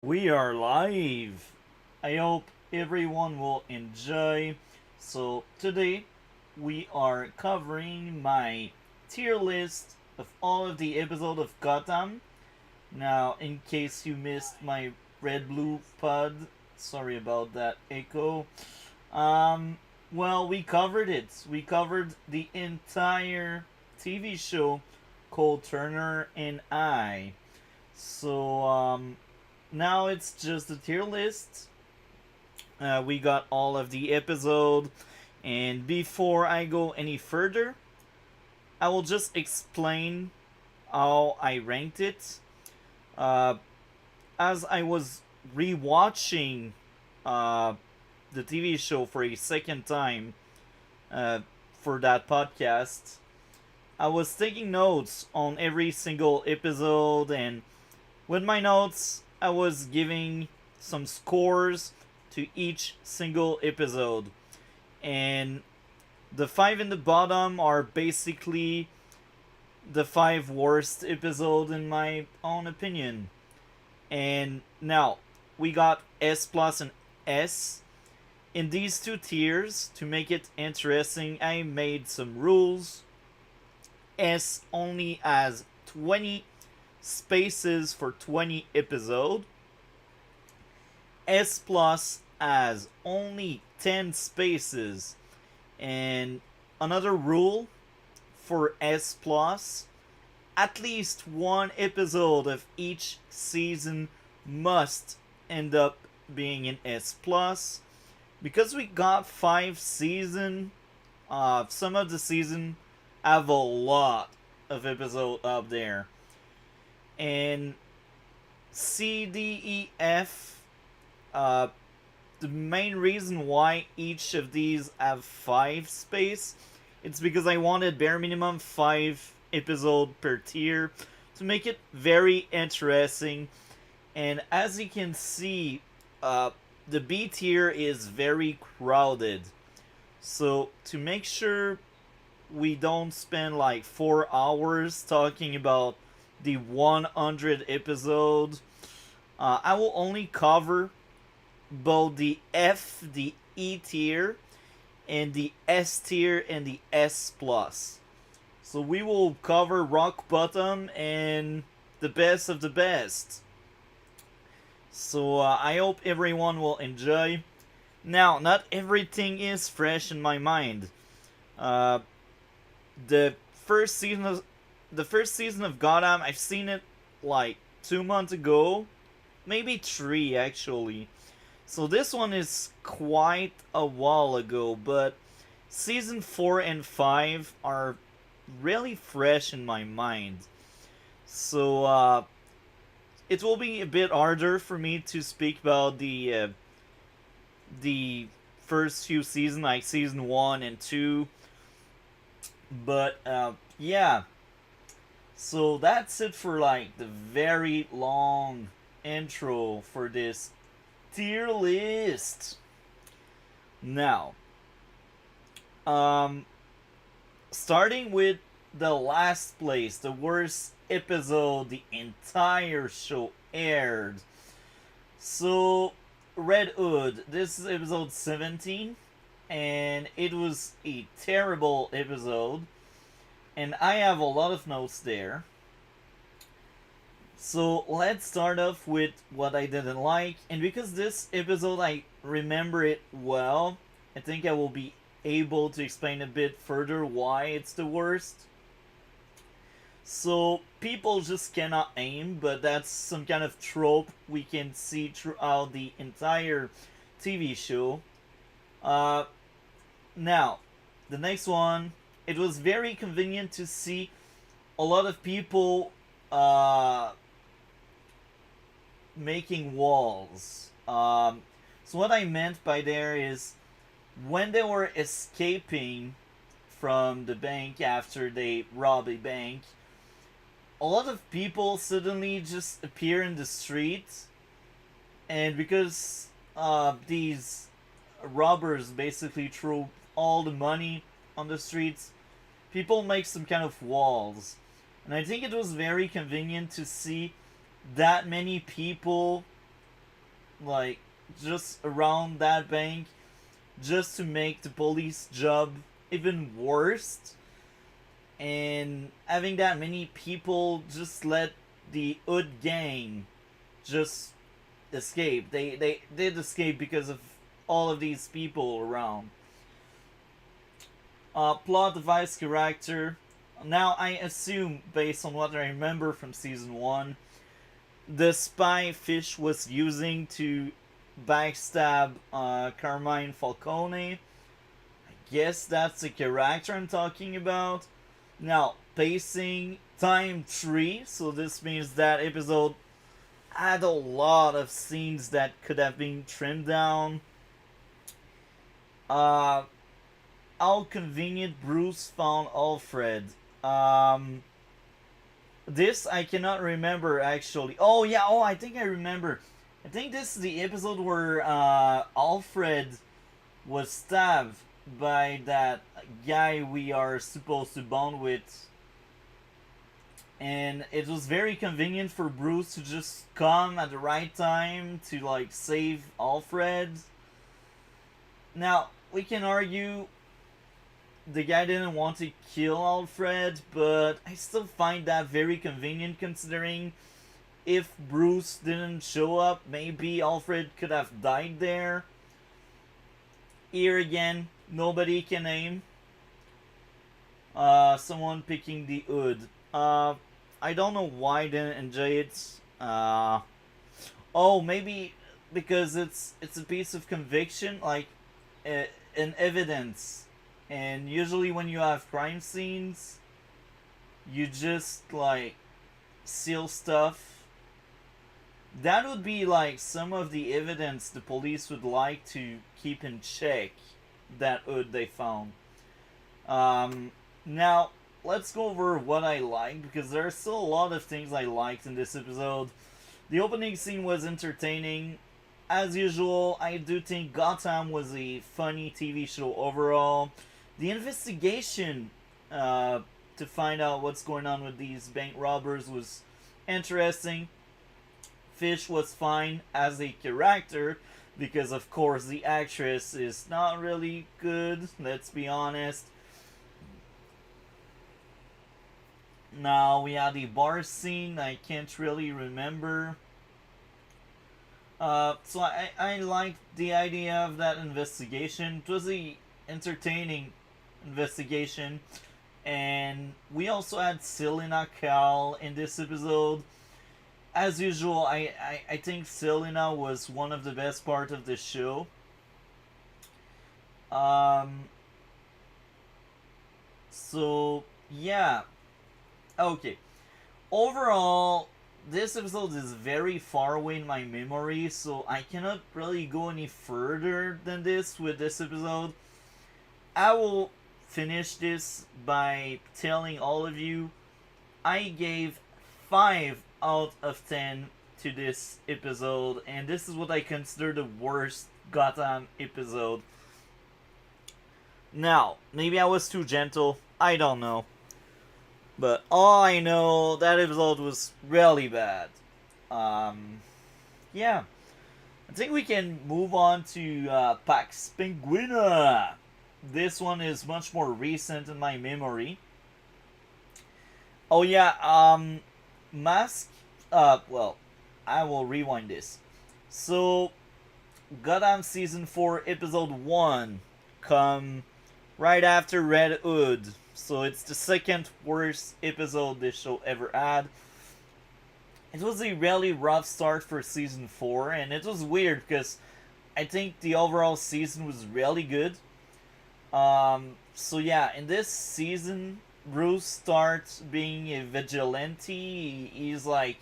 We are live. I hope everyone will enjoy. So, today we are covering my tier list of all of the episodes of Gotham. Now, in case you missed my red blue pod, sorry about that echo. Um, well, we covered it. We covered the entire TV show called Turner and I. So, now it's just a tier list. We got all of the episode, and before I go any further, I will just explain how I ranked it. Uh, as I was rewatching uh, the TV show for a second time uh, for that podcast, I was taking notes on every single episode, and with my notes, I was giving some scores to each single episode. And the five in the bottom are basically the five worst episodes in my own opinion. And now we got S plus and S. In these two tiers, to make it interesting, I made some rules. S only has 20 spaces for 20 episode. S plus has only 10 spaces. And another rule for S plus, at least one episode of each season must end up being in S plus. Because we got 5 season, some of the season have a lot of episode up there. And C, D, E, F, uh, the main reason why each of these have 5 space, it's because I wanted bare minimum 5 episode per tier to make it very interesting. And as you can see, the B tier is very crowded. So to make sure we don't spend like 4 hours talking about the 100 episode, I will only cover both the F, the E tier, and the S tier and the S plus. So we will cover rock bottom and the best of the best. So I hope everyone will enjoy. Now, not everything is fresh in my mind. Uh, the first season of the first season of Gotham, I've seen it like 2 months ago, maybe three actually. So this one is quite a while ago, but season 4 and 5 are really fresh in my mind. So it will be a bit harder for me to speak about the first few seasons, like season 1 and 2. But yeah, so that's it for like the very long intro for this tier list. Now, um, starting with the last place, the worst episode the entire show aired. So, Red Hood, this is episode 17, and it was a terrible episode, and I have a lot of notes there. So let's start off with what I didn't like, and because this episode I remember it well, I think I will be able to explain a bit further why it's the worst. So people just cannot aim, but that's some kind of trope we can see throughout the entire TV show. Uh, Now, the next one, it was very convenient to see a lot of people making walls. So what I meant by there is when they were escaping from the bank after they rob a bank, a lot of people suddenly just appear in the street, and because these robbers basically throw all the money on the streets, people make some kind of walls. And I think it was very convenient to see that many people like just around that bank, just to make the police job even worse. And having that many people just let the Hood gang just escape. They did escape because of all of these people around. Plot device character. Now I assume, based on what I remember from season one, the spy Fish was using to backstab Carmine Falcone. I guess that's the character I'm talking about. Now, pacing time 3, so this means that episode had a lot of scenes that could have been trimmed down. Uh, how convenient Bruce found Alfred. Um, this I cannot remember actually. Oh yeah, I think I remember. I think this is the episode where Alfred was stabbed by that guy we are supposed to bond with. And it was very convenient for Bruce to just come at the right time to like save Alfred. Now, we can argue the guy didn't want to kill Alfred, but I still find that very convenient considering if Bruce didn't show up, maybe Alfred could have died there. Here again, nobody can aim. Someone picking the Hood. I don't know why I didn't enjoy it. Oh, maybe because it's a piece of conviction, like an evidence. And usually when you have crime scenes, you just like seal stuff. That would be like some of the evidence the police would like to keep in check. That Hood they found. Now let's go over what I liked because there are still a lot of things I liked in this episode. The opening scene was entertaining. As usual, I do think Gotham was a funny TV show overall. The investigation to find out what's going on with these bank robbers was interesting. Fish was fine as a character because, of course, the actress is not really good, let's be honest. Now we had the bar scene, I can't really remember. So I liked the idea of that investigation. It was a entertaining investigation. And we also had Selena Cal in this episode. As usual, I think Selena was one of the best part of the show. Um, so, yeah. Okay. Overall, this episode is very far away in my memory, so I cannot really go any further than this with this episode. I will finish this by telling all of you I gave 5 out of 10 to this episode, and this is what I consider the worst Gotham episode. Now, maybe I was too gentle, I don't know. But all I know, that episode was really bad. Yeah. I think we can move on to Pax Penguina. This one is much more recent in my memory. Oh yeah, Mask, well, I will rewind this. So, Gotham Season 4, Episode 1, come right after Red Hood. So it's the second worst episode this show ever had. It was a really rough start for Season 4, and it was weird because I think the overall season was really good. So yeah, in this season, Bruce starts being a vigilante. He's like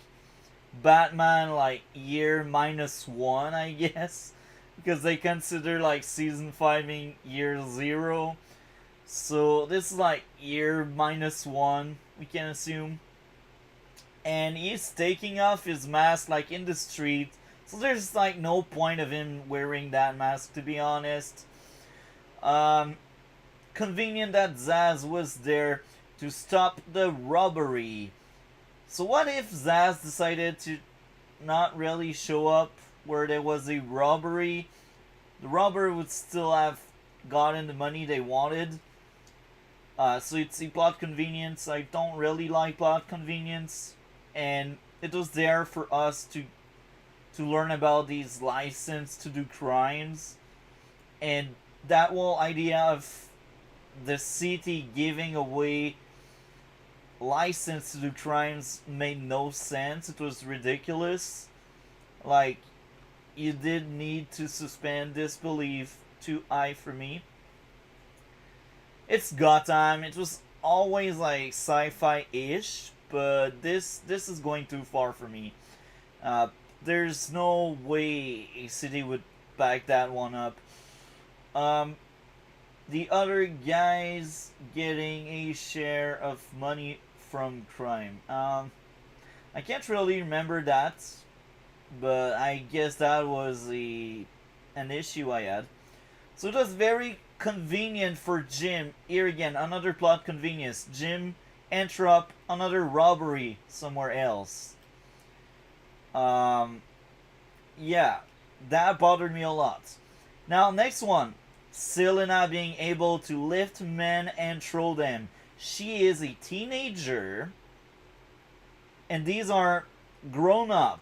Batman, like year -1, I guess, because they consider like season 5 being year 0. So this is like year -1, we can assume. And he's taking off his mask like in the street. So there's like no point of him wearing that mask, to be honest. Convenient that Zaz was there to stop the robbery. So what if Zaz decided to not really show up where there was a robbery. The robber would still have gotten the money they wanted. So it's a plot convenience. I don't really like plot convenience, and it was there for us to learn about these license to do crimes, and that whole idea of the city giving away license to do crimes made no sense. It was ridiculous. Like, you did need to suspend disbelief too high for me. It's Gotham. It was always like sci-fi ish, but this is going too far for me. There's no way a city would back that one up. Um, the other guys getting a share of money from crime. I can't really remember that, but I guess that was an issue I had. So it was very convenient for Jim. Here again, another plot convenience. Jim interrupt another robbery somewhere else. Um, yeah, that bothered me a lot. Now, next one. Selena being able to lift men and throw them. She is a teenager, and these are grown up,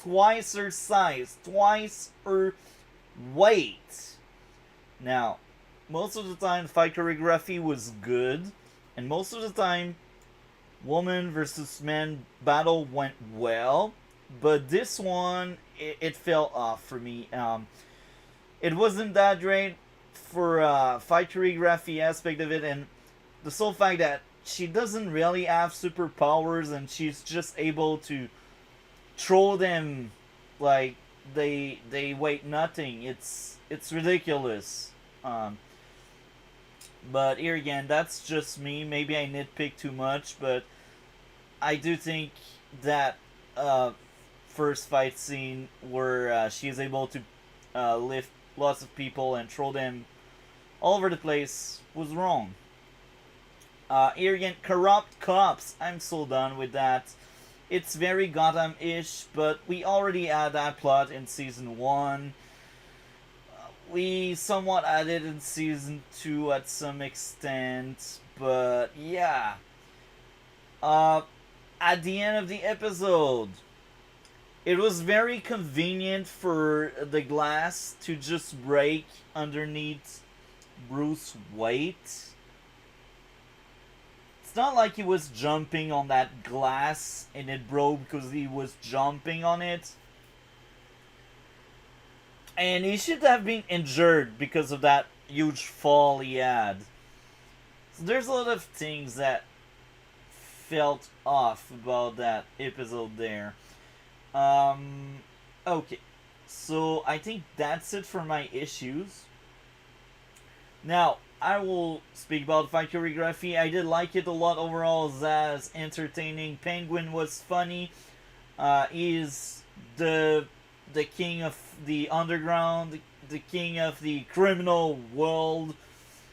twice her size, twice her weight. Now, most of the time, fight choreography was good, and most of the time, woman versus man battle went well. But this one, it fell off for me. It wasn't that great for fight choreography aspect of it, and the sole fact that she doesn't really have superpowers, and she's just able to throw them like they weigh nothing. It's ridiculous. Um, but here again, that's just me. Maybe I nitpick too much, but I do think that first fight scene where she is able to lift lots of people and throw them all over the place was wrong. Here again, corrupt cops. I'm so done with that. It's very Gotham-ish, but we already had that plot in season 1. We somewhat added in season 2 at some extent, but yeah. At the end of the episode, it was very convenient for the glass to just break underneath Bruce's weight. It's not like he was jumping on that glass and it broke because he was jumping on it. And he should have been injured because of that huge fall he had. So there's a lot of things that felt off about that episode there. Okay. So I think that's it for my issues. Now, I will speak about fight choreography. I did like it a lot overall. Zaz entertaining. Penguin was funny. He's the king of the underground, the king of the criminal world.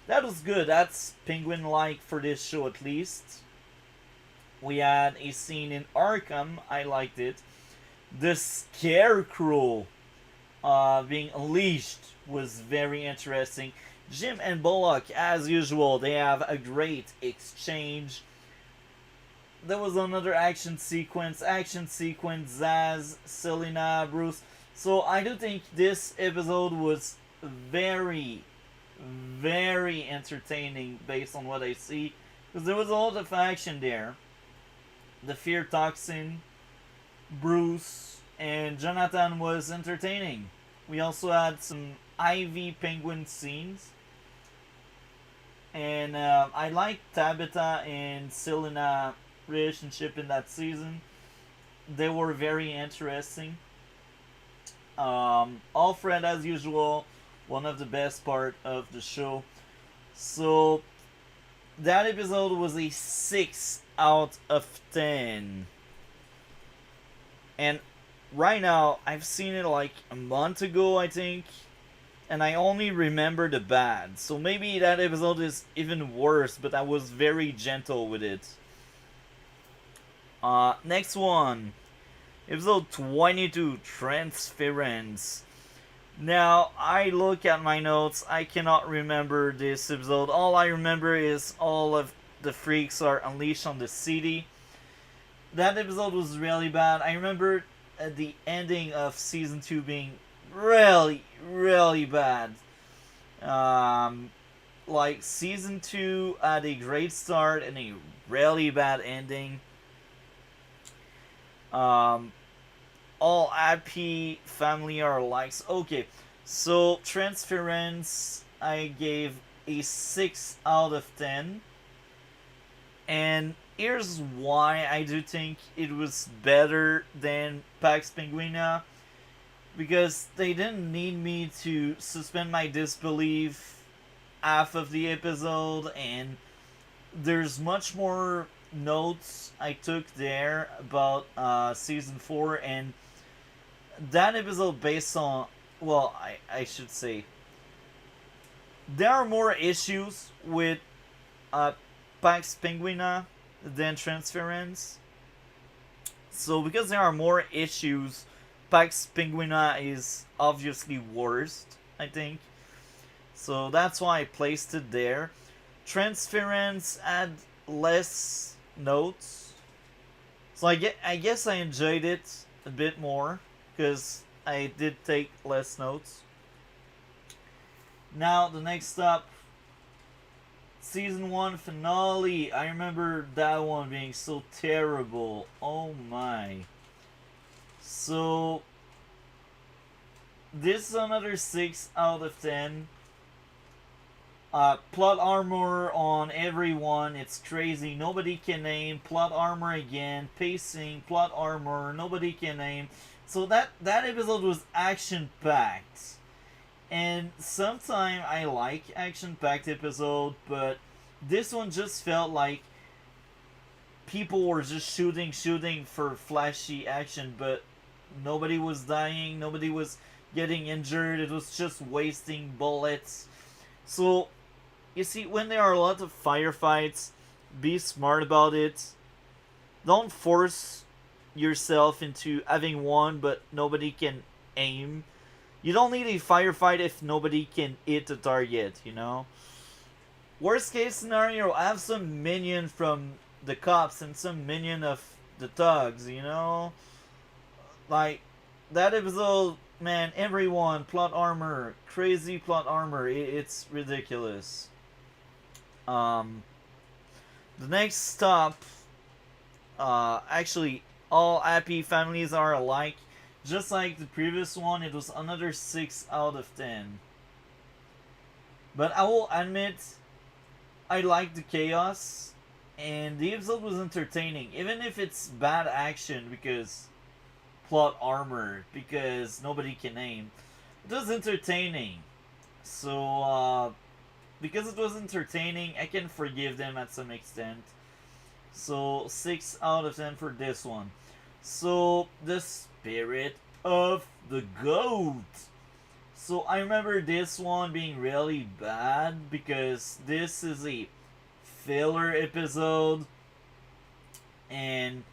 That was good. That's Penguin-like for this show at least. We had a scene in Arkham. I liked it. The Scarecrow being unleashed was very interesting. Jim and Bullock, as usual, they have a great exchange. There was another action sequence, Zaz, Selena, Bruce. So I do think this episode was very, very entertaining based on what I see. Because there was a lot of action there. The fear toxin, Bruce, and Jonathan was entertaining. We also had some Ivy Penguin scenes. And I liked Tabitha and Selena relationship in that season. They were very interesting. Alfred, as usual, one of the best part of the show. So that episode was a 6 out of 10. And right now, I've seen it like a month ago, I think. And I only remember the bad. So maybe that episode is even worse, but I was very gentle with it. Next one Episode 22, Transference. Now, I look at my notes, I cannot remember this episode. All I remember is all of the freaks are unleashed on the city. That episode was really bad. I remember the ending of season 2 being really, really bad. Um, like, season 2 had a great start and a really bad ending. Um, all happy family are likes. Okay, so Transference, I gave a 6 out of 10. And here's why I do think it was better than Pax Penguina. Because they didn't need me to suspend my disbelief half of the episode, and there's much more notes I took there about season 4, and that episode based on, well, I should say, there are more issues with uh, Pax Penguina than Transference. So because there are more issues, Pax Penguina is obviously worst, I think. So that's why I placed it there. Transference had less notes. So I guess I enjoyed it a bit more because I did take less notes. Now the next up, season 1 finale. I remember that one being so terrible. Oh my. So this is another 6 out of 10. Plot armor on everyone. It's crazy. Nobody can name. Plot armor again. Pacing. Plot armor. Nobody can name. So that episode was action packed. And sometimes I like action packed episode, but this one just felt like people were just shooting for flashy action, but nobody was dying. Nobody was getting injured. It was just wasting bullets. So you see, when there are a lot of firefights, be smart about it. Don't force yourself into having one, but nobody can aim. You don't need a firefight if nobody can hit the target, you know? Worst case scenario, have some minion from the cops and some minion of the thugs, you know? Like, that episode, man, everyone, plot armor, crazy plot armor, it's ridiculous. The next stop, actually, all happy families are alike. Just like the previous one, it was another 6 out of 10. But I will admit, I liked the chaos, and the episode was entertaining, even if it's bad action because plot armor, because nobody can aim. It was entertaining. So, because it was entertaining, I can forgive them at some extent. So 6 out of 10 for this one. So the spirit of the goat. So I remember this one being really bad because this is a filler episode, and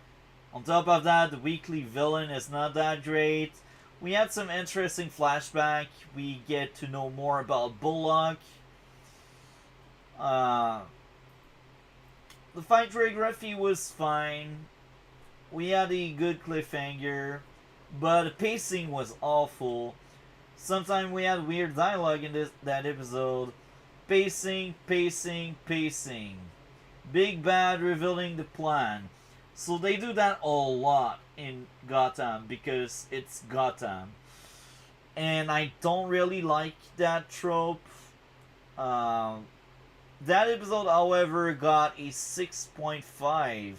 on top of that, the weekly villain is not that great. We had some interesting flashback. We get to know more about Bullock. The fight choreography was fine. We had a good cliffhanger, but the pacing was awful. Sometimes we had weird dialogue in that episode. Pacing. Big Bad revealing the plan. So they do that a lot in Gotham because it's Gotham. And I don't really like that trope. That episode, however, got a 6.5.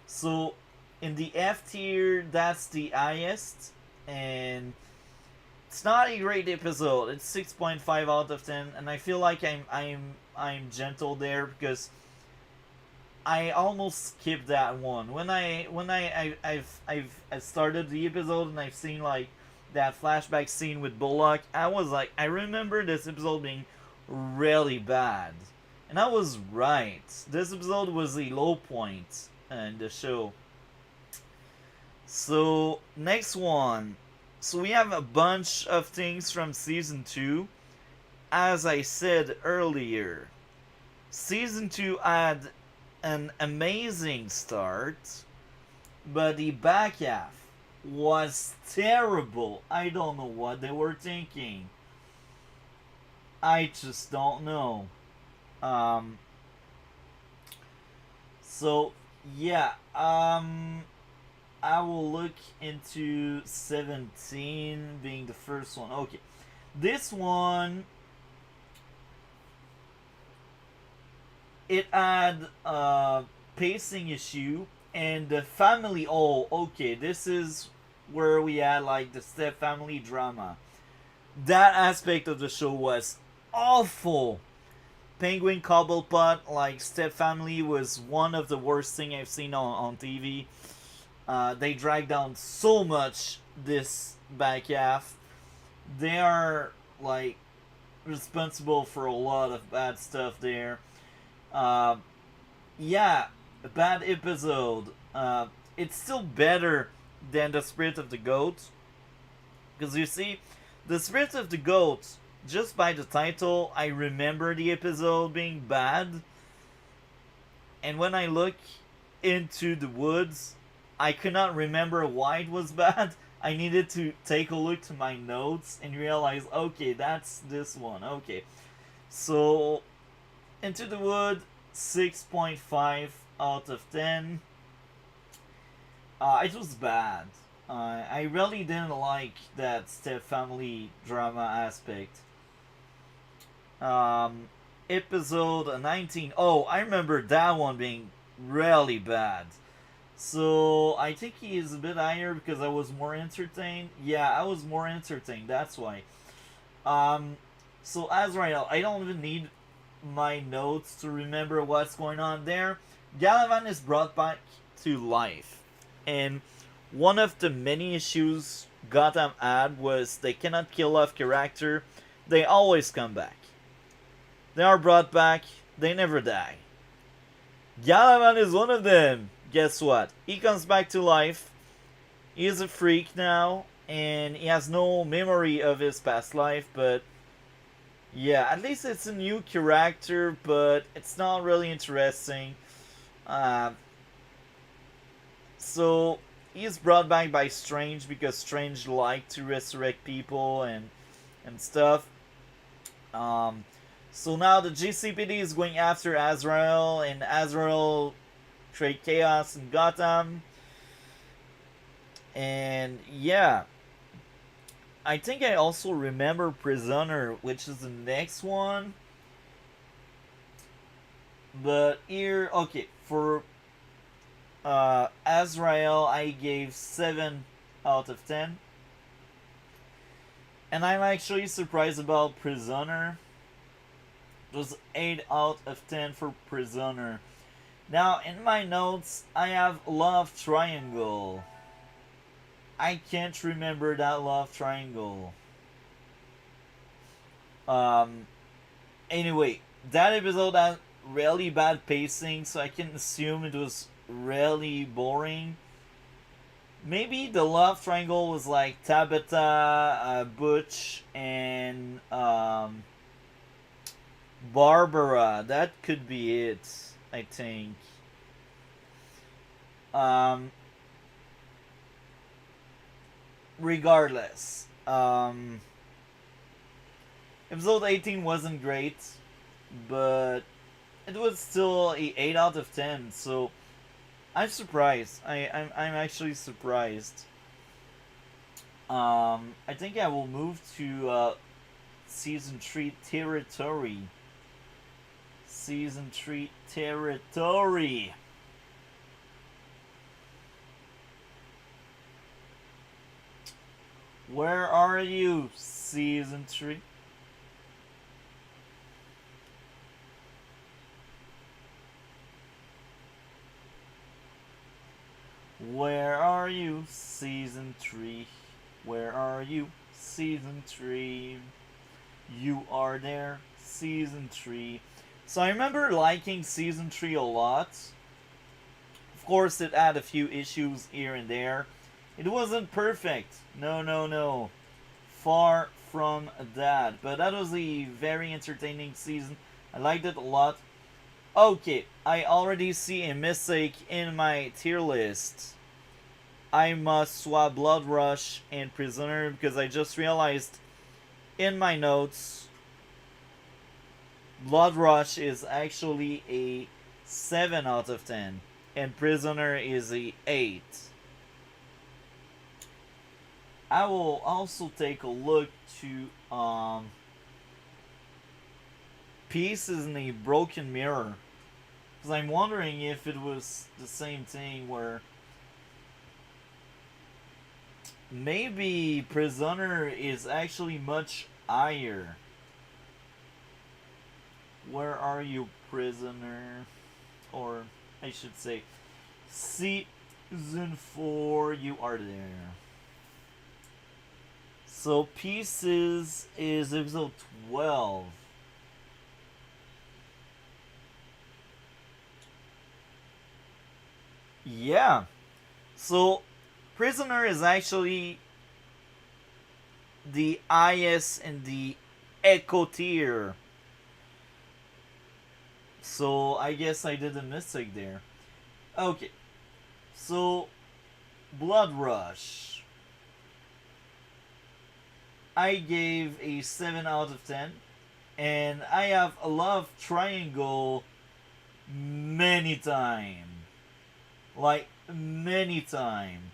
So in the F tier, that's the highest. And it's not a great episode. It's 6.5 out of 10, and I feel like I'm gentle there because I almost skipped that one. When I've started the episode and I've seen like that flashback scene with Bullock, I was like, I remember this episode being really bad. And I was right. This episode was the low point in the show. So, next one. So, we have a bunch of things from season 2. As I said earlier, season 2 had an amazing start, but the back half was terrible. I don't know what they were thinking. I just don't know. Um, so yeah, I will look into 17 being the first one. Okay, this one it had a pacing issue and the family. Oh, okay, this is where we had like the step family drama. That aspect of the show was awful. Penguin Cobblepot, like Step Family, was one of the worst thing I've seen on TV. They dragged down so much this back half. They are like responsible for a lot of bad stuff there. Uh, yeah, a bad episode. It's still better than the Spirit of the Goat, because you see, the Spirit of the Goat, just by the title, I remember the episode being bad. And when I look into the woods, I could not remember why it was bad. I needed to take a look to my notes and realize, okay, that's this one. Okay. So, Into the Wood, 6.5 out of 10. It was bad. I really didn't like that step family drama aspect. Um, Episode 19. Oh, I remember that one being really bad. So I think he is a bit higher because I was more entertained. Yeah, I was more entertained. That's why. Um, so Azrael, I don't even need my notes to remember what's going on there. Galavan is brought back to life, and one of the many issues Gotham had was they cannot kill off character. They always come back. They are brought back. They never die. Galavan is one of them. Guess what? He comes back to life. He is a freak now, and he has no memory of his past life, but yeah, at least it's a new character, but it's not really interesting. Uh, so he's brought back by Strange because Strange liked to resurrect people and stuff. Um, so now the GCPD is going after Azrael, and Azrael create chaos in Gotham. And yeah, I think I also remember Prisoner, which is the next one. But here, okay, for Azrael, I gave 7 out of 10. And I'm actually surprised about Prisoner. It was 8 out of 10 for Prisoner. Now, in my notes, I have Love Triangle. I can't remember that Love Triangle. Um, anyway, that episode had really bad pacing, so I can assume it was really boring. Maybe the love triangle was like Tabitha, Butch, and Barbara. That could be it, I think. Um, Regardless, episode 18 wasn't great, but it was still a 8 out of 10, so I'm surprised. I'm actually surprised. I think I will move to season 3 territory. Season 3 territory. Where are you, season 3? Where are you, season 3? Where are you, season 3? You are there, season 3. So I remember liking season 3 a lot. Of course, it had a few issues here and there. It wasn't perfect. No, no, no. Far from that. But that was a very entertaining season. I liked it a lot. Okay, I already see a mistake in my tier list. I must swap Blood Rush and Prisoner because I just realized in my notes Blood Rush is actually a 7 out of 10 and Prisoner is a 8. I will also take a look to Pieces in a Broken Mirror because I'm wondering if it was the same thing where maybe Prisoner is actually much higher. Where are you, Prisoner? Or I should say, Season 4, you are there. So Pieces is episode 12. Yeah. So Prisoner is actually the highest in the Echo tier. So I guess I did a mistake there. Okay. So Blood Rush. I gave a 7 out of 10. And I have a love triangle many times. Like, many times.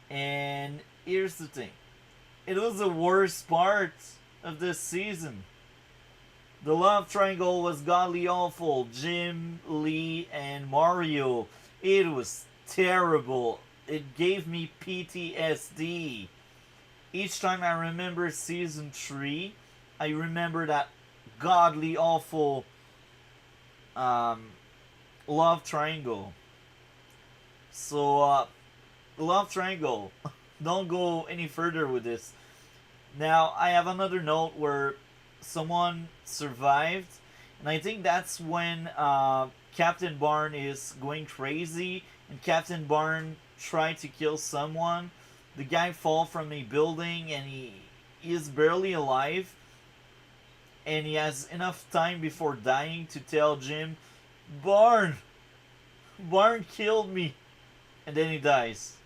And here's the thing. It was the worst part of this season. The love triangle was godly awful. Jim, Lee, and Mario. It was terrible. It gave me PTSD. Each time I remember season 3, I remember that godly awful um, love triangle. So, love triangle. Don't go any further with this. Now, I have another note where someone survived, and I think that's when Captain Barn is going crazy, and Captain Barn tried to kill someone. The guy fall from a building, and he is barely alive, and he has enough time before dying to tell Jim, Barn killed me, and then he dies.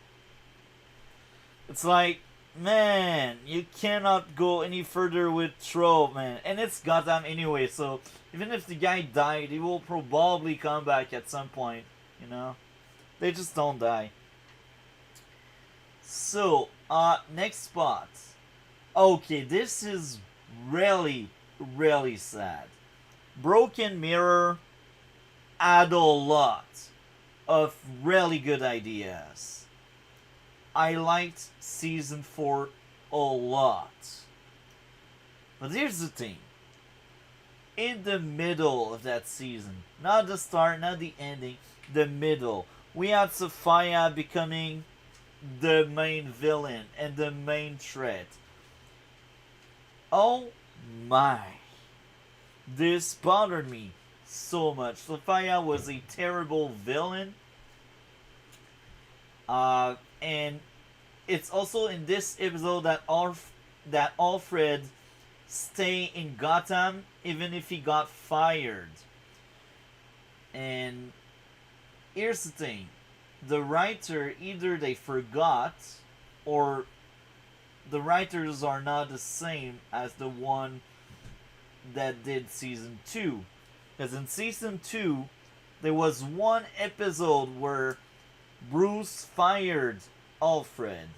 It's like, man, you cannot go any further with trope, man. And it's Gotham anyway, so even if the guy died, he will probably come back at some point, you know? They just don't die. So, next spot. Okay, this is really, really sad. Broken Mirror had a lot of really good ideas. I liked season 4 a lot. But here's the thing. In the middle of that season, not the start, not the ending, the middle, we had Sophia becoming the main villain and the main threat. Oh my. This bothered me so much. Sophia was a terrible villain. And it's also in this episode that Alfred stay in Gotham even if he got fired. And here's the thing. The writer, either they forgot or the writers are not the same as the one that did season 2. Because in season 2, there was one episode where Bruce fired Alfred.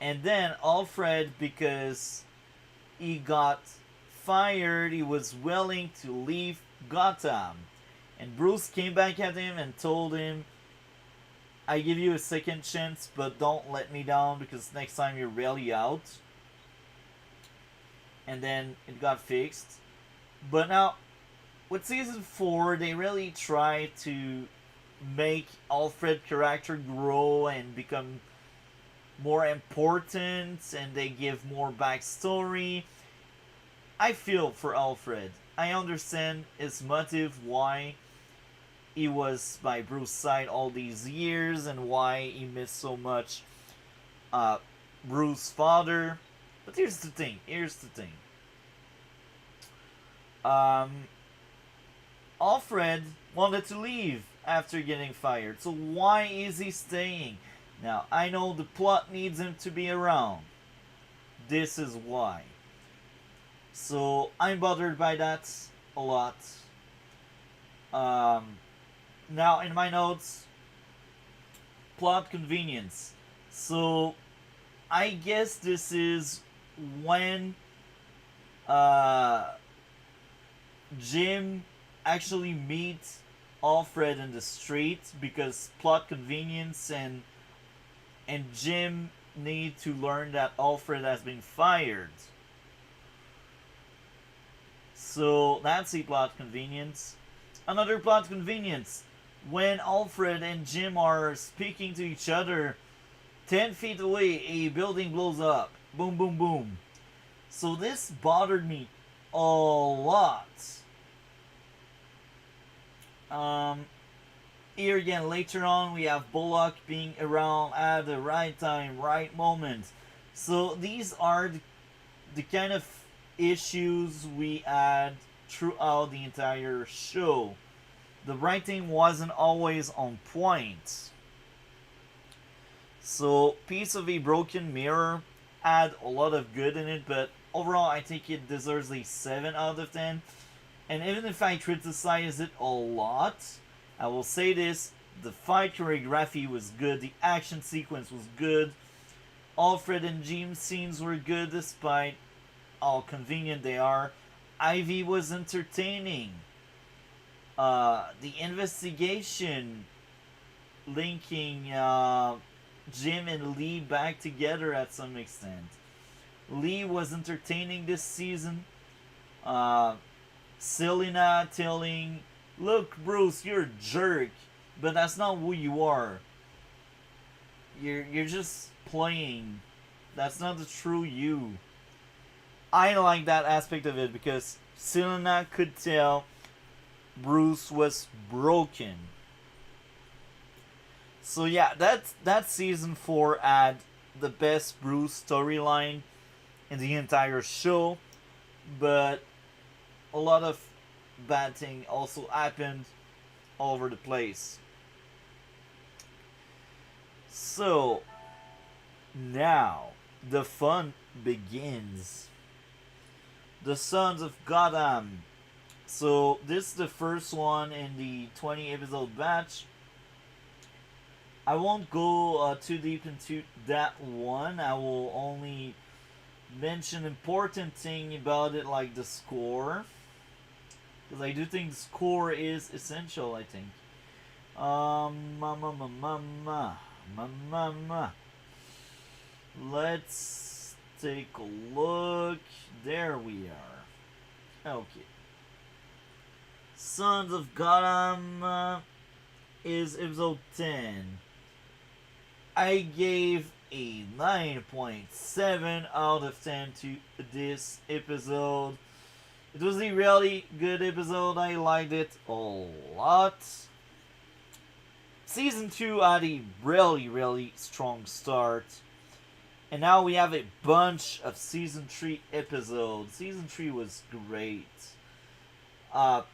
And then Alfred, because he got fired, he was willing to leave Gotham. And Bruce came back at him and told him, I give you a second chance, but don't let me down because next time you're really out. And then it got fixed. But now, with season 4, they really try to make Alfred's character grow and become more important, and they give more backstory. I feel for Alfred. I understand his motive, why. he was by Bruce's side all these years and why he missed so much uh, Bruce's father. But here's the thing. Here's the thing. Um, Alfred wanted to leave after getting fired. So why is he staying? Now, I know the plot needs him to be around. This is why. So I'm bothered by that a lot. Um, Now, in my notes, plot convenience. So I guess this is when uh, Jim actually meets Alfred in the street because plot convenience and Jim need to learn that Alfred has been fired. So that's a plot convenience. Another plot convenience. When Alfred and Jim are speaking to each other, 10 feet away, a building blows up. Boom, boom, boom. So this bothered me a lot. Here again, later on, we have Bullock being around at the right time, right moment. So these are the kind of issues we had throughout the entire show. The writing wasn't always on point. So, Piece of a Broken Mirror had a lot of good in it, but overall I think it deserves a 7 out of 10. And even if I criticize it a lot, I will say this, the fight choreography was good, the action sequence was good, Alfred and Jim scenes were good despite how convenient they are. Ivy was entertaining. The investigation linking Jim and Lee back together at some extent. Lee was entertaining this season. Selena telling, "Look, Bruce, you're a jerk, but that's not who you are. You're just playing. That's not the true you." I like that aspect of it because Selena could tell Bruce was broken. So yeah, that season 4 had the best Bruce storyline in the entire show, but a lot of bad thing also happened all over the place. So now the fun begins. The Sons of Gotham. So this is the first one in the 20 episode batch. I won't go too deep into that one. I will only mention important thing about it like the score. Because I do think the score is essential, I think. Let's take a look. There we are. Okay. Sons of Gotham is episode 10. I gave a 9.7 out of 10 to this episode. It was a really good episode. I liked it a lot. Season 2 had a really strong start. And now we have a bunch of Season 3 episodes. Season 3 was great. At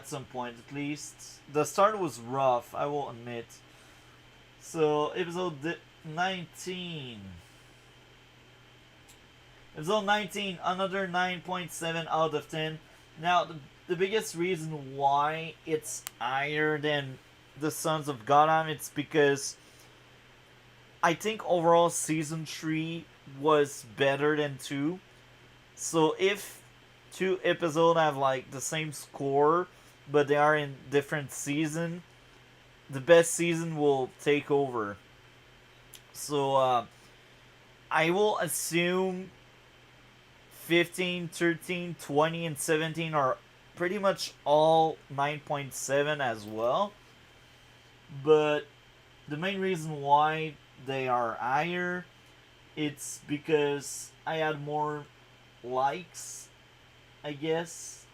some point at least. The start was rough, I will admit. So, episode 19. Episode 19, another 9.7 out of 10. Now, the biggest reason why it's higher than the Sons of Gotham, it's because I think overall Season 3 was better than 2. So, if 2 episodes have like the same score, but they are in different season, the best season will take over. So, I will assume 15, 13, 20, and 17 are pretty much all 9.7 as well. But the main reason why they are higher, it's because I had more likes, I guess.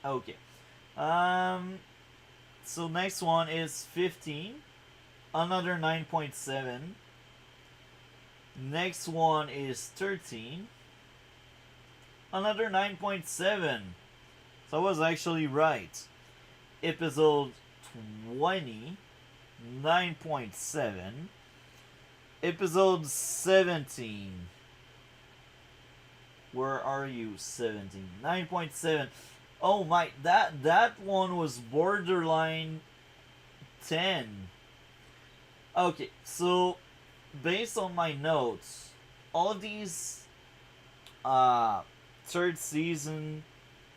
Okay. So next one is 15. Another 9.7. Next one is 13. Another 9.7. So I was actually right. Episode 20, 9.7. Episode 17. Where are you? 17. 9.7. Oh my, that one was borderline 10. Okay, so based on my notes, all of these third season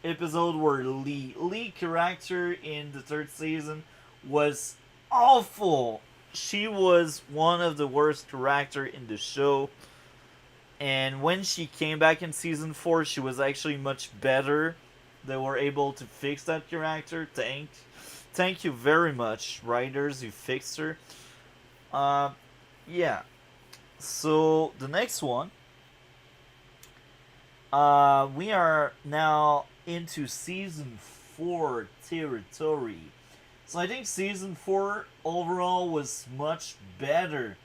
episode where Lee character in the third season was awful. She was one of the worst character in the show. And when she came back in season 4, she was actually much better. They were able to fix that character. Thank you very much, writers. You fixed her. Uh, yeah. So the next one, we are now into season 4 territory. So I think season 4 overall was much better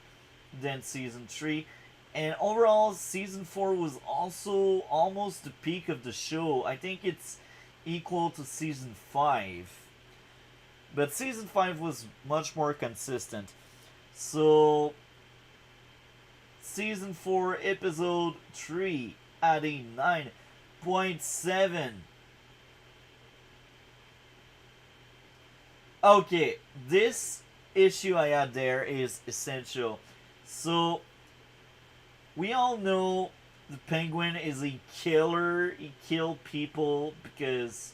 than season 3. And overall, season 4 was also almost the peak of the show. I think it's equal to season 5. But season 5 was much more consistent. So, season 4, episode 3 at a 9.7. Okay, this issue I had there is essential. So, we all know the Penguin is a killer. He killed people because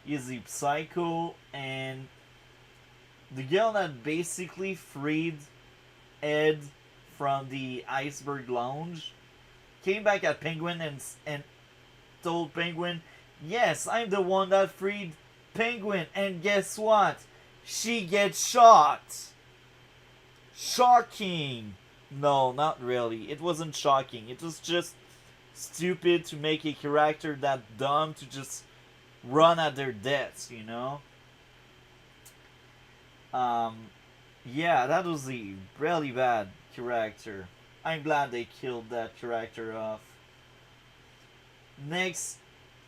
he's a psycho. And the girl that basically freed Ed from the Iceberg Lounge came back at Penguin and told Penguin, yes, I'm the one that freed Penguin. And guess what? She gets shot. Shocking. No, not really. It wasn't shocking. It was just stupid to make a character that dumb to just run at their deaths, you know? Yeah, that was a really bad character. I'm glad they killed that character off. Next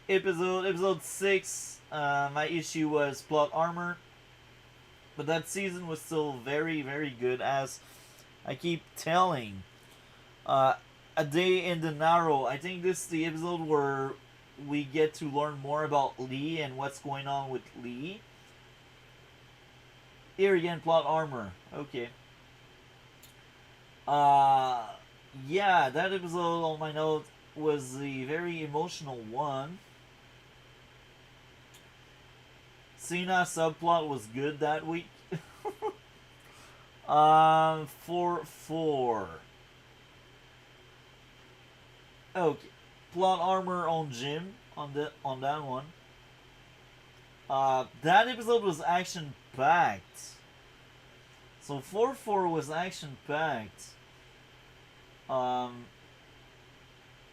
episode 6, my issue was plot armor. But that season was still very, very good, as I keep telling. A Day in the Narrow. I think this is the episode where we get to learn more about Lee and what's going on with Lee. Here again, plot armor. Okay. Yeah, that episode on my note was a very emotional one. Cena subplot was good that week. 4-4. Okay. Plot armor on Jim on that one. That episode was action packed. So 4-4 was action packed.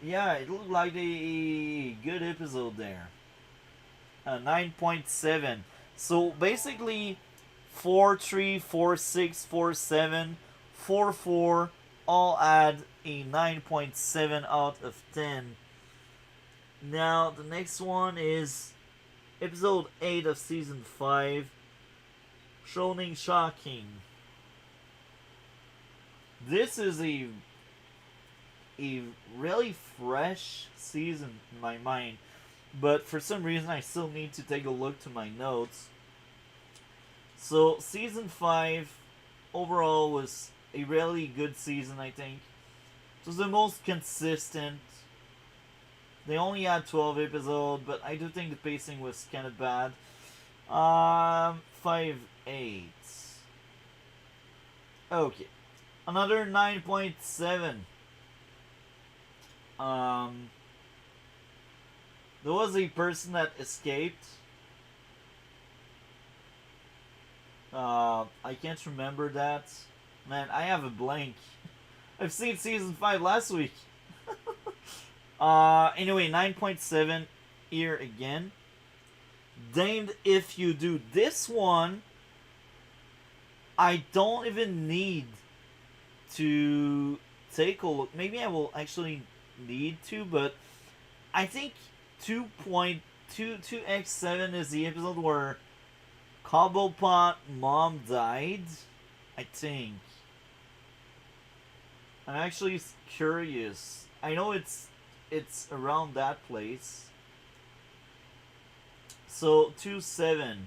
Yeah, it looked like a good episode there. 9.7. So basically 4-3, 4-6, 4-7, 4-4 all add a 9.7 out of 10. Now the next one is episode 8 of season 5, Shonen Shocking. This is a really fresh season in my mind, but for some reason I still need to take a look to my notes. So season 5 overall was a really good season, I think. It was the most consistent. They only had 12 episodes, but I do think the pacing was kind of bad. 5-8. Okay. Another 9.7. There was a person that escaped. I can't remember that. Man, I have a blank. I've seen season 5 last week. Anyway, 9.7 here again. Damned if you do. This one I don't even need to take a look. Maybe I will actually need to, but I think 2.22x7 is the episode where Cobblepot mom died. I think. I'm actually curious. I know it's around that place. So 2-7.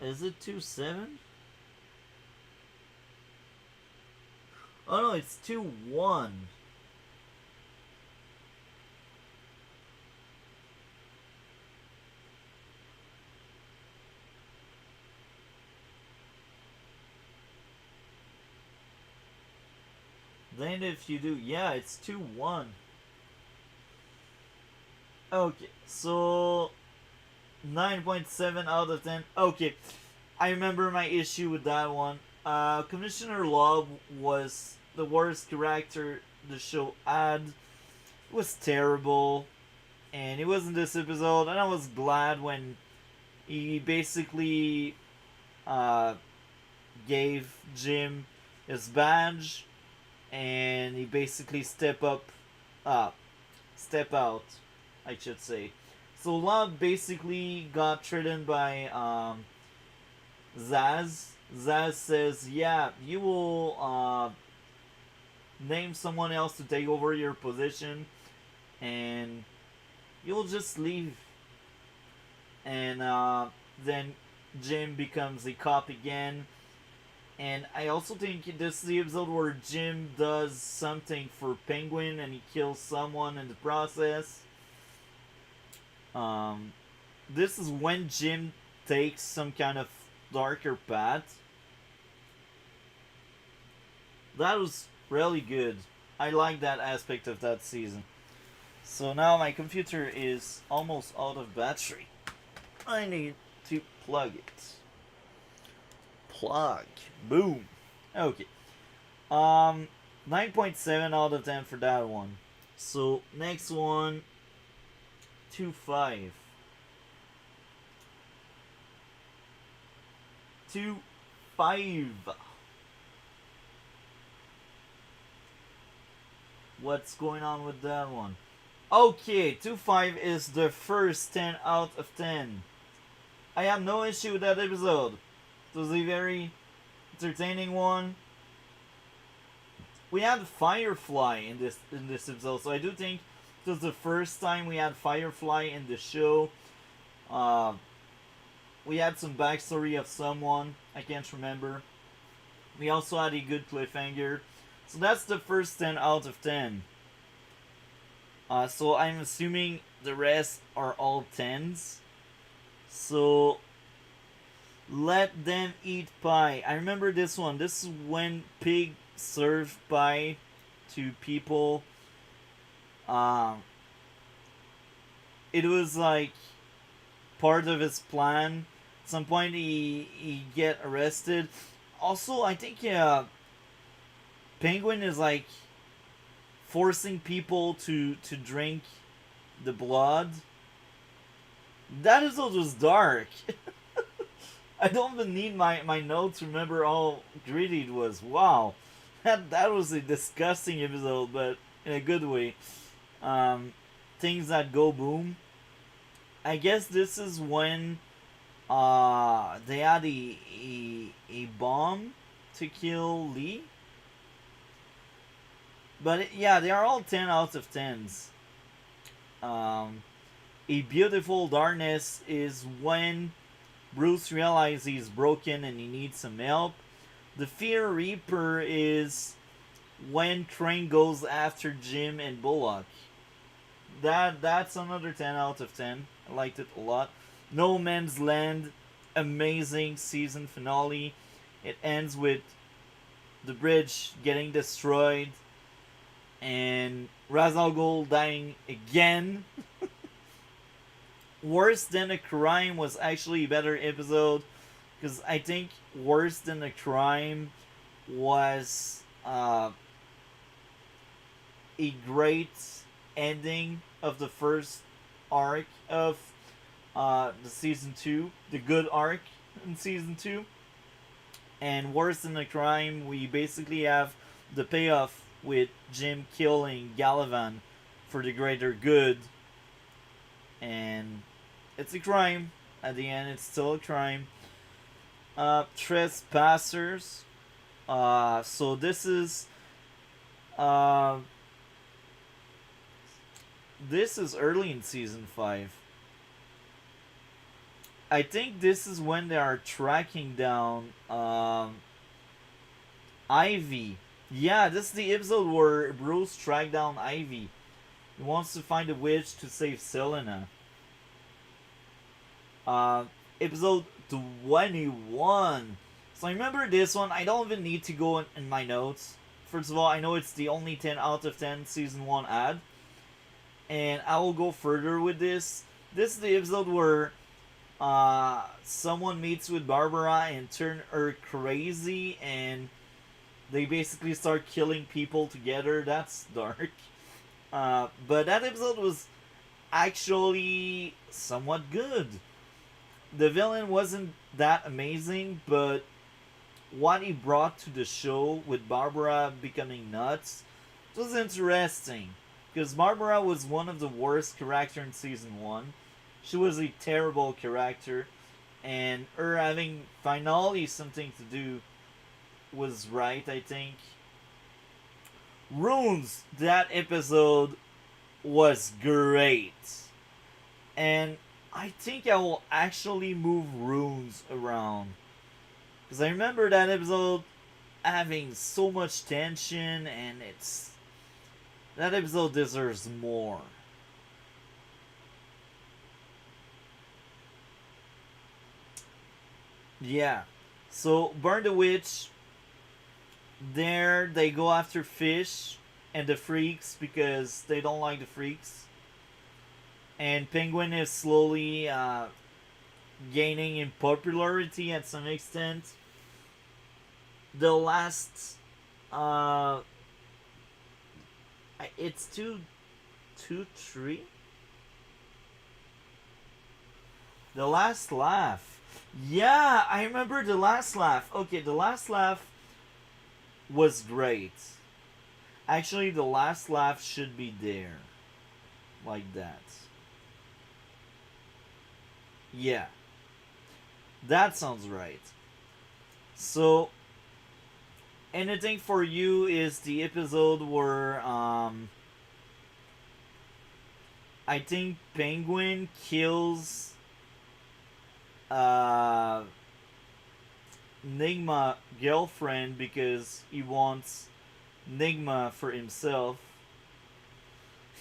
Is it 2-7? Oh no, it's 2-1. Then if you do, yeah, it's 2-1. Okay, so 9.7 out of 10. Okay, I remember my issue with that one. Commissioner Love was the worst character the show had. It was terrible, and it was in this episode, and I was glad when he basically uh, gave Jim his badge, and he basically step out, I should say. So Love basically got threatened by Zaz. Zaz says, "Yeah, you will name someone else to take over your position, and you'll just leave." And then Jim becomes a cop again. And I also think this is the episode where Jim does something for Penguin and he kills someone in the process. Um, this is when Jim takes some kind of darker path. That was really good. I like that aspect of that season. So now my computer is almost out of battery. I need to plug it. Plug. Boom. Okay. 9.7 out of 10 for that one. So next one, 2.5. 2.5. What's going on with that one? Okay, 2.5 is the first 10 out of 10. I have no issue with that episode. It was a very entertaining one. We had Firefly in this episode, so I do think it was the first time we had Firefly in the show. We had some backstory of someone, I can't remember. We also had a good cliffhanger. So that's the first 10 out of 10. So I'm assuming the rest are all 10s. So let them eat pie. I remember this one. This is when Pig served pie to people. It was like part of his plan. At some point, he get arrested. Also, I think Penguin is like forcing people to drink the blood. That episode was dark. I don't even need my notes to remember how gritty it was. Wow. That was a disgusting episode, but in a good way. Things that go boom. I guess this is when they had a bomb to kill Lee. But yeah, they are all 10 out of 10s. A Beautiful Darkness is when Bruce realizes he's broken and he needs some help. The Fear Reaper is when Crane goes after Jim and Bullock. That's another 10 out of 10. I liked it a lot. No Man's Land, amazing season finale. It ends with the bridge getting destroyed and Ra's al Ghul dying again. Worse Than a Crime was actually a better episode because I think Worse Than a Crime was a great ending of the first arc of the season 2, the good arc in season 2. And worse than the crime, we basically have the payoff with Jim killing Galavan for the greater good. And it's a crime. At the end, it's still a crime. Trespassers. So uh, this is early in season 5. I think this is when they are tracking down Ivy. Yeah, this is the episode where Bruce tracked down Ivy. He wants to find a witch to save Selena. Uh, Episode 21. So I remember this one. I don't even need to go in my notes. First of all, I know it's the only 10 out of 10 season 1 ad. And I will go further with this. This is the episode where someone meets with Barbara and turn her crazy, and they basically start killing people together. That's dark. But that episode was actually somewhat good. The villain wasn't that amazing, but what he brought to the show with Barbara becoming nuts was interesting. Because Barbara was one of the worst characters in season 1. She was a terrible character, and her having finally something to do was right, I think. Runes, that episode was great. And I think I will actually move runes around. Because I remember that episode having so much tension, and that episode deserves more. Yeah. So, Burn the Witch, there they go after Fish and the Freaks because they don't like the Freaks. And Penguin is slowly gaining in popularity at some extent. The last. It's 2, 3. The Last Laugh. Yeah, I remember The Last Laugh. Okay, The Last Laugh was great. Actually, The Last Laugh should be there. Like that. Yeah. That sounds right. So, anything for you is the episode where, I think Penguin kills Nigma girlfriend because he wants Nigma for himself.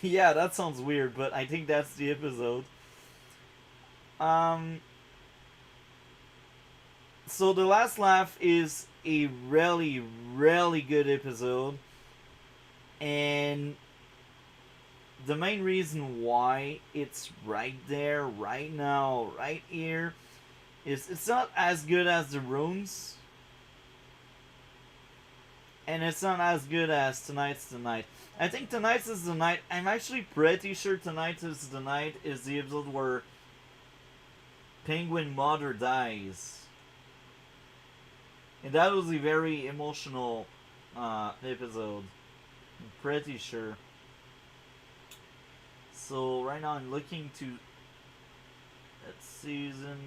Yeah, that sounds weird, but I think that's the episode. Um, so The Last Laugh is a really, really good episode, and the main reason why it's right there, right now, right here, is it's not as good as The Rooms, and it's not as good as Tonight's the Night. I think Tonight's is the Night. I'm actually pretty sure Tonight's is the Night is the episode where Penguin mother dies. And that was a very emotional episode. I'm pretty sure. So right now I'm looking to that season.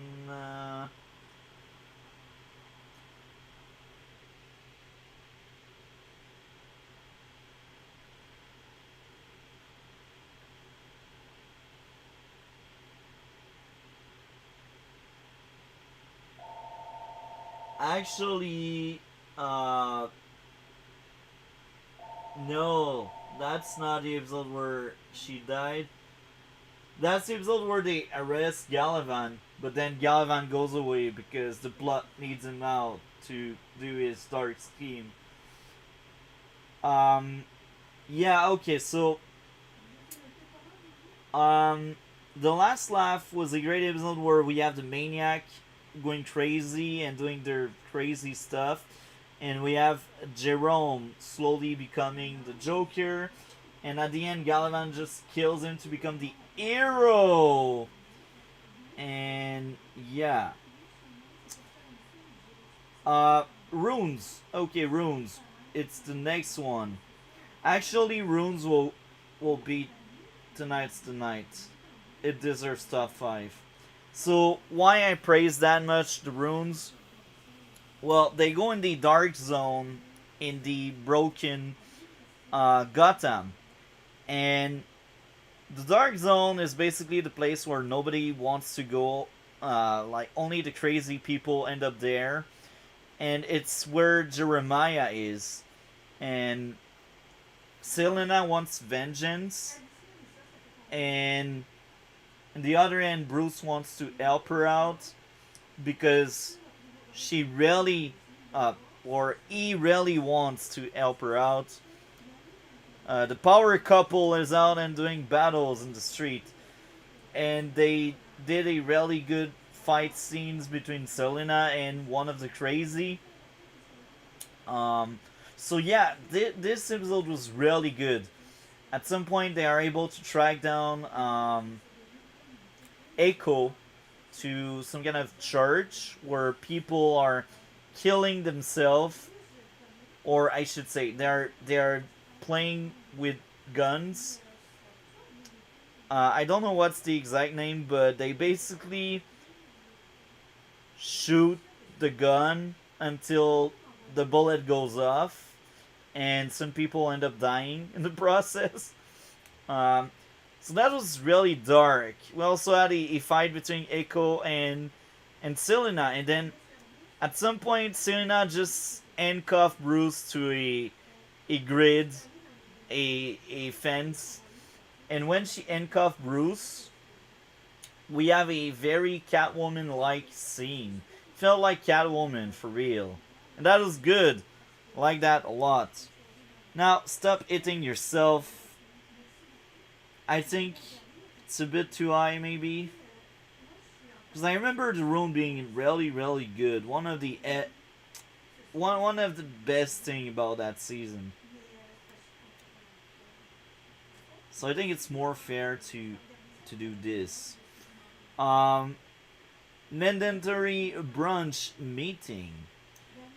Actually, no, that's not the episode where she died. That's the episode where they arrest Galavan, but then Galavan goes away because the plot needs him out to do his dark scheme. Um, yeah, okay, so, um, The Last Laugh was a great episode where we have the maniac going crazy and doing their crazy stuff, and we have Jerome slowly becoming the Joker, and at the end, Galavan just kills him to become the Hero. And yeah. Uh Runes. Okay, Runes. It's the next one. Actually, Runes will beat Tonight's the Night. It deserves top 5. So why I praise that much the Runes? Well, they go in the dark zone in the broken Gotham. And the dark zone is basically the place where nobody wants to go. Like only the crazy people end up there, and it's where Jeremiah is. And Selena wants vengeance, and on the other end, Bruce wants to help her out because she really, or he really wants to help her out. The power couple is out and doing battles in the street, and they did a really good fight scenes between Selena and one of the crazy. Um, so yeah, this episode was really good. At some point, they are able to track down Echo to some kind of church where people are killing themselves, or I should say, they're playing with guns. I don't know what's the exact name, but they basically shoot the gun until the bullet goes off, and some people end up dying in the process. Um, so that was really dark. We also had a fight between Echo and Selena, and then at some point, Selena just handcuffed Bruce to a grid, a fence, and when she handcuffed Bruce, we have a very Catwoman-like scene. Felt like Catwoman for real, and that was good. I like that a lot. Now, stop hitting yourself. I think it's a bit too high, maybe. Because I remember the room being really, really good. One of the best thing about that season. So I think it's more fair to do this. Um, Mandatory brunch meeting.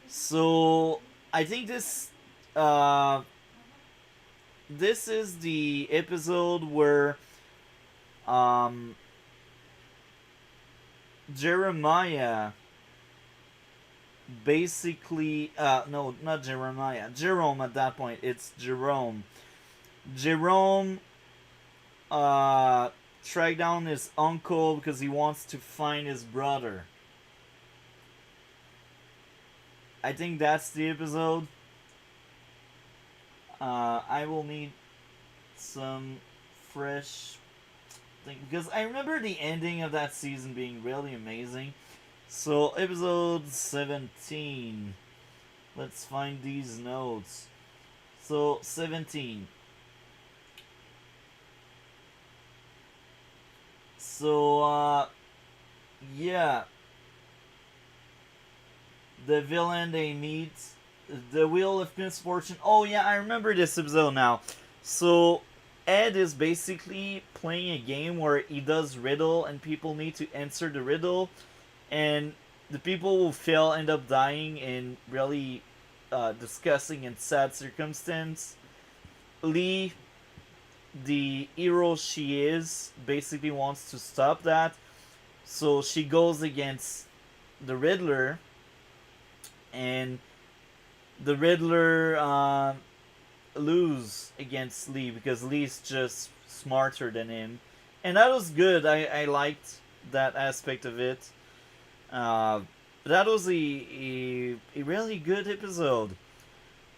So I think uh, this is the episode where um, Jeremiah basically no, not Jeremiah, Jerome. At that point it's Jerome uh tracked down his uncle because he wants to find his brother. I think that's the episode. I will need some fresh thing because I remember the ending of that season being really amazing. So episode 17. Let's find these notes. So 17. So yeah, the villain they meet, the Wheel of Misfortune. Oh yeah, I remember this episode now. So Ed is basically playing a game where he does riddle and people need to answer the riddle, and the people who fail end up dying in really disgusting and sad circumstance. Lee, the hero she is, basically wants to stop that, so she goes against the Riddler, and the Riddler lose against Lee because Lee's just smarter than him, and that was good. I liked that aspect of it. Uh, that was a really good episode.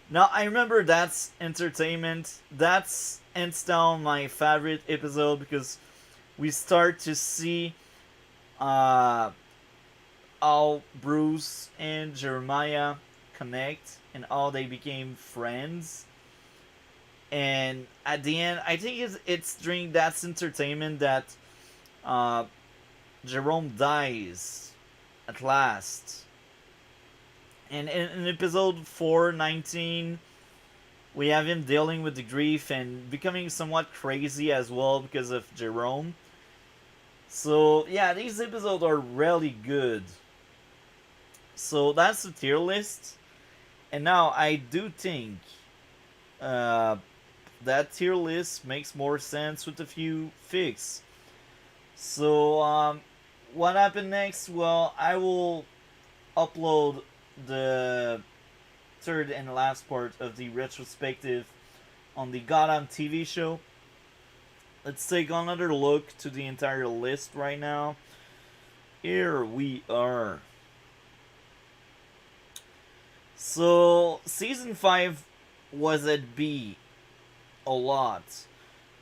Now I remember that's entertainment. That's hands down my favorite episode because we start to see uh, how Bruce and Jeremiah connect and how they became friends. And at the end, I think it's during that entertainment that uh, Jerome dies at last. And in episode 419, We have him dealing with the grief and becoming somewhat crazy as well because of Jerome. So yeah, these episodes are really good. So that's the tier list. And now I do think uh, that tier list makes more sense with a few fix. So what happened next? Well, I will upload the third and last part of the retrospective on the Gotham TV show. Let's take another look to the entire list right now. Here we are. So, season 5 was at B a lot.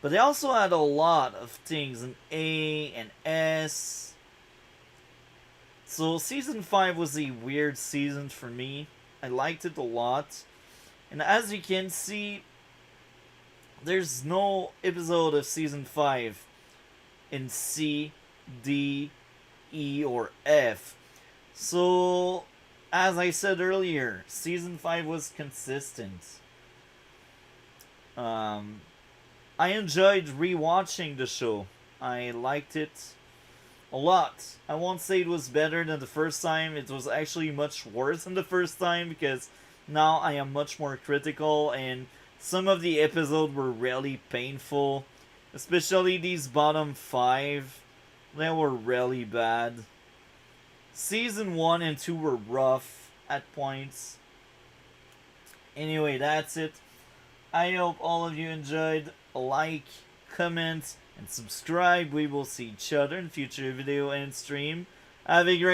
But they also had a lot of things in A and S. So, season 5 was a weird season for me. I liked it a lot. And as you can see, there's no episode of season 5 in C, D, E, or F. So, as I said earlier, season 5 was consistent. Um, I enjoyed rewatching the show. I liked it a lot. I won't say it was better than the first time. It was actually much worse than the first time because now I am much more critical and some of the episodes were really painful. Especially these bottom 5. They were really bad. Season 1 and 2 were rough at points. Anyway, that's it. I hope all of you enjoyed. Like, comment, and subscribe. We will see each other in future video and stream. Have a great